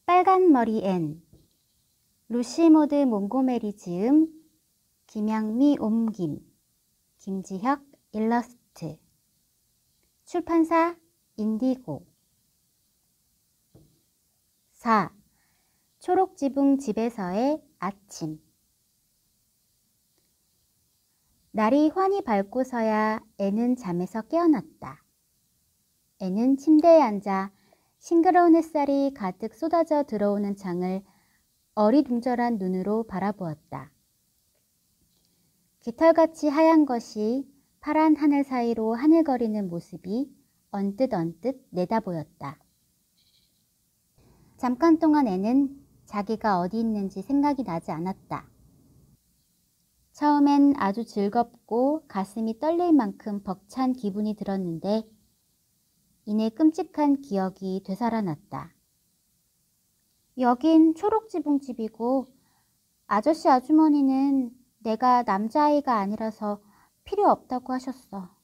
빨간 머리 앤, 루시 모드 몽고메리 지음, 김양미 옮김, 김지혁 일러스트, 출판사 인디고. 4. 초록지붕 집에서의 아침. 날이 환히 밝고서야 애는 잠에서 깨어났다. 애는 침대에 앉아 싱그러운 햇살이 가득 쏟아져 들어오는 창을 어리둥절한 눈으로 바라보았다. 깃털같이 하얀 것이 파란 하늘 사이로 하늘거리는 모습이 언뜻 내다보였다. 잠깐 동안 애는 자기가 어디 있는지 생각이 나지 않았다. 처음엔 아주 즐겁고 가슴이 떨릴 만큼 벅찬 기분이 들었는데 이내 끔찍한 기억이 되살아났다. 여긴 초록지붕집이고 아저씨 아주머니는 내가 남자아이가 아니라서 필요 없다고 하셨어.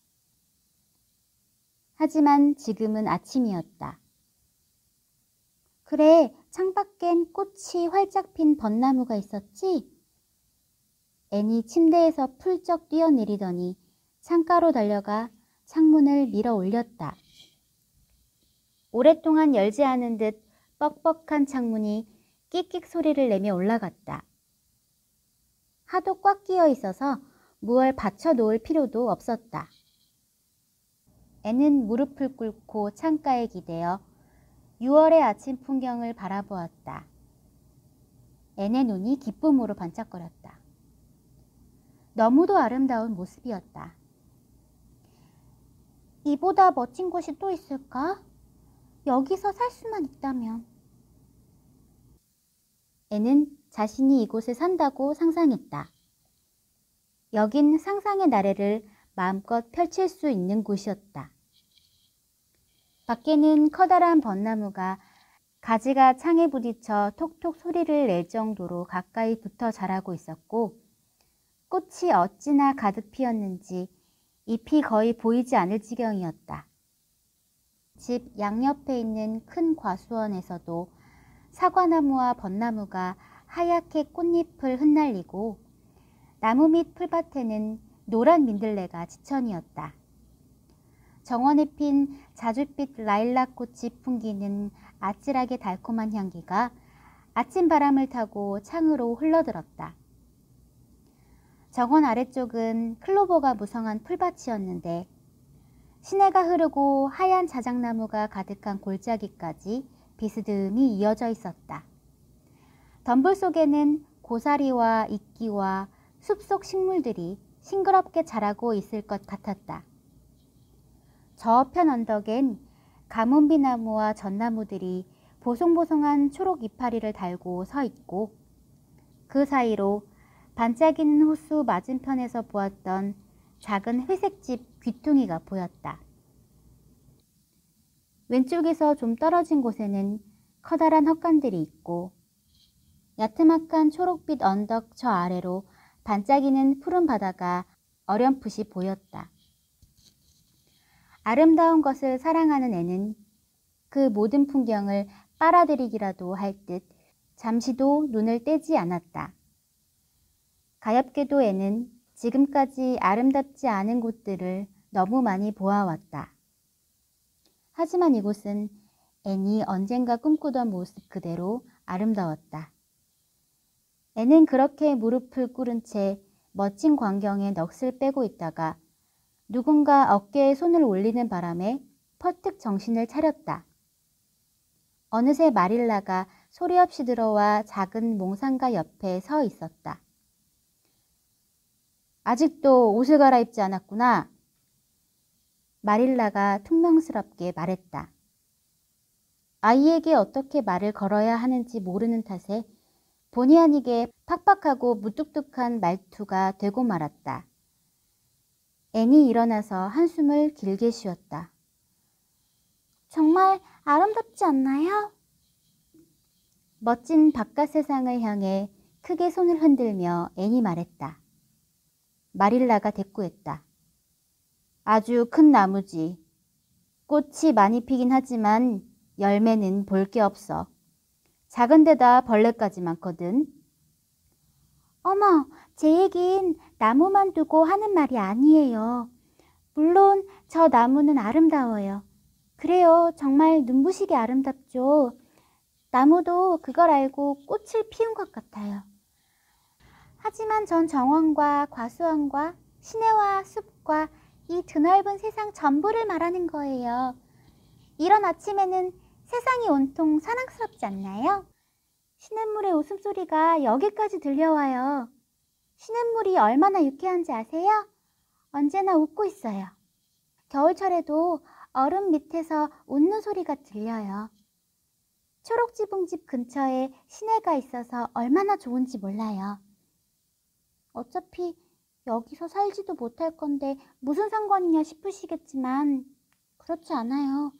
하지만 지금은 아침이었다. 그래, 창밖엔 꽃이 활짝 핀 벚나무가 있었지? 애니 침대에서 풀쩍 뛰어내리더니 창가로 달려가 창문을 밀어 올렸다. 오랫동안 열지 않은 듯 뻑뻑한 창문이 끽끽 소리를 내며 올라갔다. 하도 꽉 끼어 있어서 무얼 받쳐 놓을 필요도 없었다. 애는 무릎을 꿇고 창가에 기대어 6월의 아침 풍경을 바라보았다. 애의 눈이 기쁨으로 반짝거렸다. 너무도 아름다운 모습이었다. 이보다 멋진 곳이 또 있을까? 여기서 살 수만 있다면. 애는 자신이 이곳에 산다고 상상했다. 여긴 상상의 나래를 마음껏 펼칠 수 있는 곳이었다. 밖에는 커다란 벚나무가 가지가 창에 부딪혀 톡톡 소리를 낼 정도로 가까이 붙어 자라고 있었고 꽃이 어찌나 가득 피었는지 잎이 거의 보이지 않을 지경이었다. 집 양옆에 있는 큰 과수원에서도 사과나무와 벚나무가 하얗게 꽃잎을 흩날리고 나무 밑 풀밭에는 노란 민들레가 지천이었다. 정원에 핀 자줏빛 라일락 꽃이 풍기는 아찔하게 달콤한 향기가 아침 바람을 타고 창으로 흘러들었다. 정원 아래쪽은 클로버가 무성한 풀밭이었는데 시내가 흐르고 하얀 자작나무가 가득한 골짜기까지 비스듬히 이어져 있었다. 덤불 속에는 고사리와 이끼와 숲속 식물들이 싱그럽게 자라고 있을 것 같았다. 저편 언덕엔 가문비나무와 전나무들이 보송보송한 초록 이파리를 달고 서 있고 그 사이로 반짝이는 호수 맞은편에서 보았던 작은 회색집 귀퉁이가 보였다. 왼쪽에서 좀 떨어진 곳에는 커다란 헛간들이 있고 야트막한 초록빛 언덕 저 아래로 반짝이는 푸른 바다가 어렴풋이 보였다. 아름다운 것을 사랑하는 애는 그 모든 풍경을 빨아들이기라도 할 듯 잠시도 눈을 떼지 않았다. 가엾게도 애는 지금까지 아름답지 않은 곳들을 너무 많이 보아왔다. 하지만 이곳은 애니 언젠가 꿈꾸던 모습 그대로 아름다웠다. 애는 그렇게 무릎을 꿇은 채 멋진 광경에 넋을 빼고 있다가 누군가 어깨에 손을 올리는 바람에 퍼뜩 정신을 차렸다. 어느새 마릴라가 소리 없이 들어와 작은 몽상가 옆에 서 있었다. 아직도 옷을 갈아입지 않았구나. 마릴라가 퉁명스럽게 말했다. 아이에게 어떻게 말을 걸어야 하는지 모르는 탓에 본의 아니게 팍팍하고 무뚝뚝한 말투가 되고 말았다. 애니 일어나서 한숨을 길게 쉬었다. 정말 아름답지 않나요? 멋진 바깥 세상을 향해 크게 손을 흔들며 앤이 말했다. 마릴라가 대꾸했다. 아주 큰 나무지. 꽃이 많이 피긴 하지만 열매는 볼 게 없어. 작은 데다 벌레까지 많거든. 어머, 제 얘긴 나무만 두고 하는 말이 아니에요. 물론 저 나무는 아름다워요. 그래요, 정말 눈부시게 아름답죠. 나무도 그걸 알고 꽃을 피운 것 같아요. 하지만 전 정원과 과수원과 시내와 숲과 이 드넓은 세상 전부를 말하는 거예요. 이런 아침에는 세상이 온통 사랑스럽지 않나요? 시냇물의 웃음소리가 여기까지 들려와요. 시냇물이 얼마나 유쾌한지 아세요? 언제나 웃고 있어요. 겨울철에도 얼음 밑에서 웃는 소리가 들려요. 초록지붕집 근처에 시내가 있어서 얼마나 좋은지 몰라요. 어차피 여기서 살지도 못할 건데 무슨 상관이냐 싶으시겠지만 그렇지 않아요.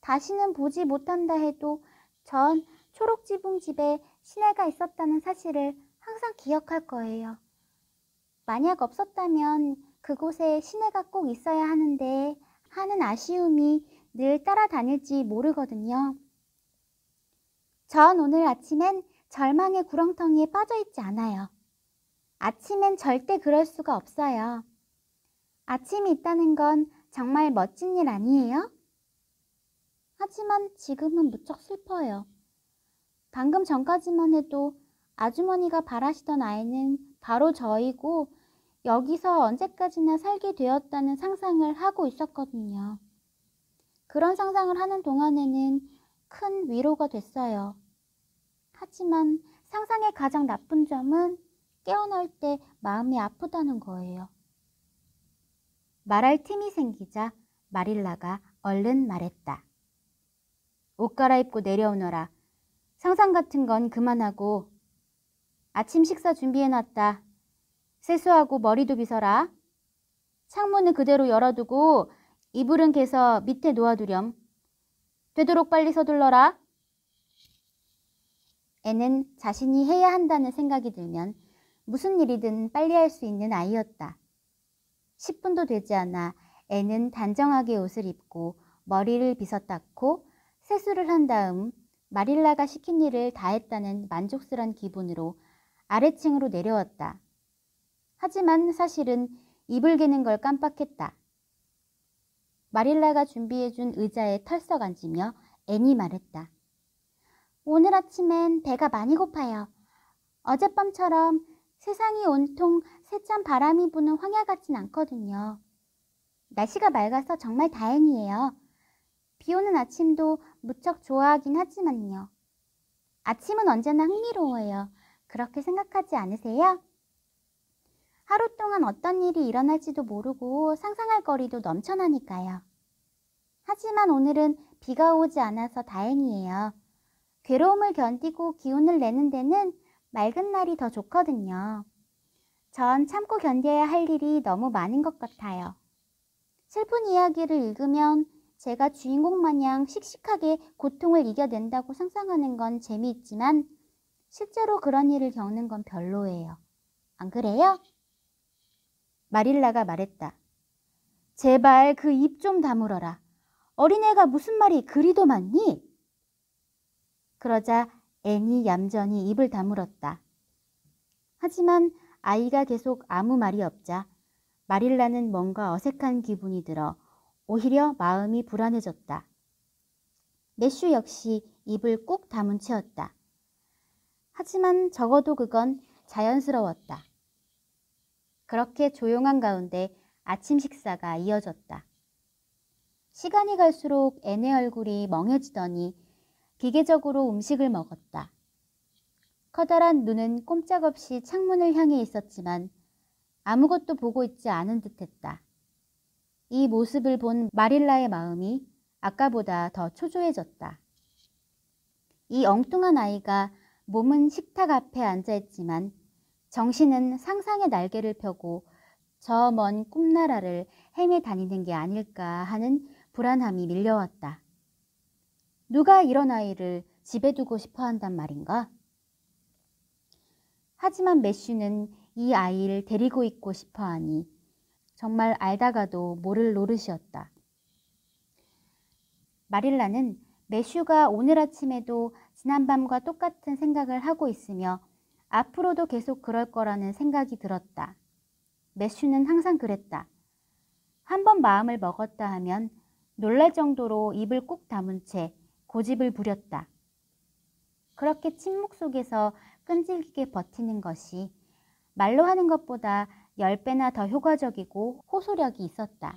다시는 보지 못한다 해도 전 초록지붕집에 시내가 있었다는 사실을 항상 기억할 거예요. 만약 없었다면 그곳에 시내가 꼭 있어야 하는데 하는 아쉬움이 늘 따라다닐지 모르거든요. 전 오늘 아침엔 절망의 구렁텅이에 빠져있지 않아요. 아침엔 절대 그럴 수가 없어요. 아침이 있다는 건 정말 멋진 일 아니에요? 하지만 지금은 무척 슬퍼요. 방금 전까지만 해도 아주머니가 바라시던 아이는 바로 저이고 여기서 언제까지나 살게 되었다는 상상을 하고 있었거든요. 그런 상상을 하는 동안에는 큰 위로가 됐어요. 하지만 상상의 가장 나쁜 점은 깨어날 때 마음이 아프다는 거예요. 말할 틈이 생기자 마릴라가 얼른 말했다. 옷 갈아입고 내려오너라. 상상 같은 건 그만하고. 아침 식사 준비해놨다. 세수하고 머리도 빗어라. 창문은 그대로 열어두고 이불은 개서 밑에 놓아두렴. 되도록 빨리 서둘러라. 애는 자신이 해야 한다는 생각이 들면 무슨 일이든 빨리 할 수 있는 아이였다. 10분도 되지 않아 애는 단정하게 옷을 입고 머리를 빗어 닦고 세수를 한 다음 마릴라가 시킨 일을 다 했다는 만족스런 기분으로 아래층으로 내려왔다. 하지만 사실은 이불 개는 걸 깜빡했다. 마릴라가 준비해준 의자에 털썩 앉으며 앤이 말했다. 오늘 아침엔 배가 많이 고파요. 어젯밤처럼 세상이 온통 세찬 바람이 부는 황야 같진 않거든요. 날씨가 맑아서 정말 다행이에요. 비 오는 아침도 무척 좋아하긴 하지만요. 아침은 언제나 흥미로워요. 그렇게 생각하지 않으세요? 하루 동안 어떤 일이 일어날지도 모르고 상상할 거리도 넘쳐나니까요. 하지만 오늘은 비가 오지 않아서 다행이에요. 괴로움을 견디고 기운을 내는 데는 맑은 날이 더 좋거든요. 전 참고 견뎌야 할 일이 너무 많은 것 같아요. 슬픈 이야기를 읽으면 제가 주인공 마냥 씩씩하게 고통을 이겨낸다고 상상하는 건 재미있지만 실제로 그런 일을 겪는 건 별로예요. 안 그래요? 마릴라가 말했다. 제발 그 입 좀 다물어라. 어린애가 무슨 말이 그리도 많니? 그러자 앤이 얌전히 입을 다물었다. 하지만 아이가 계속 아무 말이 없자 마릴라는 뭔가 어색한 기분이 들어 오히려 마음이 불안해졌다. 매슈 역시 입을 꾹 다문 채였다. 하지만 적어도 그건 자연스러웠다. 그렇게 조용한 가운데 아침 식사가 이어졌다. 시간이 갈수록 앤의 얼굴이 멍해지더니 기계적으로 음식을 먹었다. 커다란 눈은 꼼짝없이 창문을 향해 있었지만 아무것도 보고 있지 않은 듯했다. 이 모습을 본 마릴라의 마음이 아까보다 더 초조해졌다. 이 엉뚱한 아이가 몸은 식탁 앞에 앉아있지만 정신은 상상의 날개를 펴고 저 먼 꿈나라를 헤매 다니는 게 아닐까 하는 불안함이 밀려왔다. 누가 이런 아이를 집에 두고 싶어 한단 말인가? 하지만 매슈는 이 아이를 데리고 있고 싶어 하니 정말 알다가도 모를 노릇이었다. 마릴라는 매슈가 오늘 아침에도 지난밤과 똑같은 생각을 하고 있으며 앞으로도 계속 그럴 거라는 생각이 들었다. 매슈는 항상 그랬다. 한번 마음을 먹었다 하면 놀랄 정도로 입을 꾹 다문 채 고집을 부렸다. 그렇게 침묵 속에서 끈질기게 버티는 것이 말로 하는 것보다 10배나 더 효과적이고 호소력이 있었다.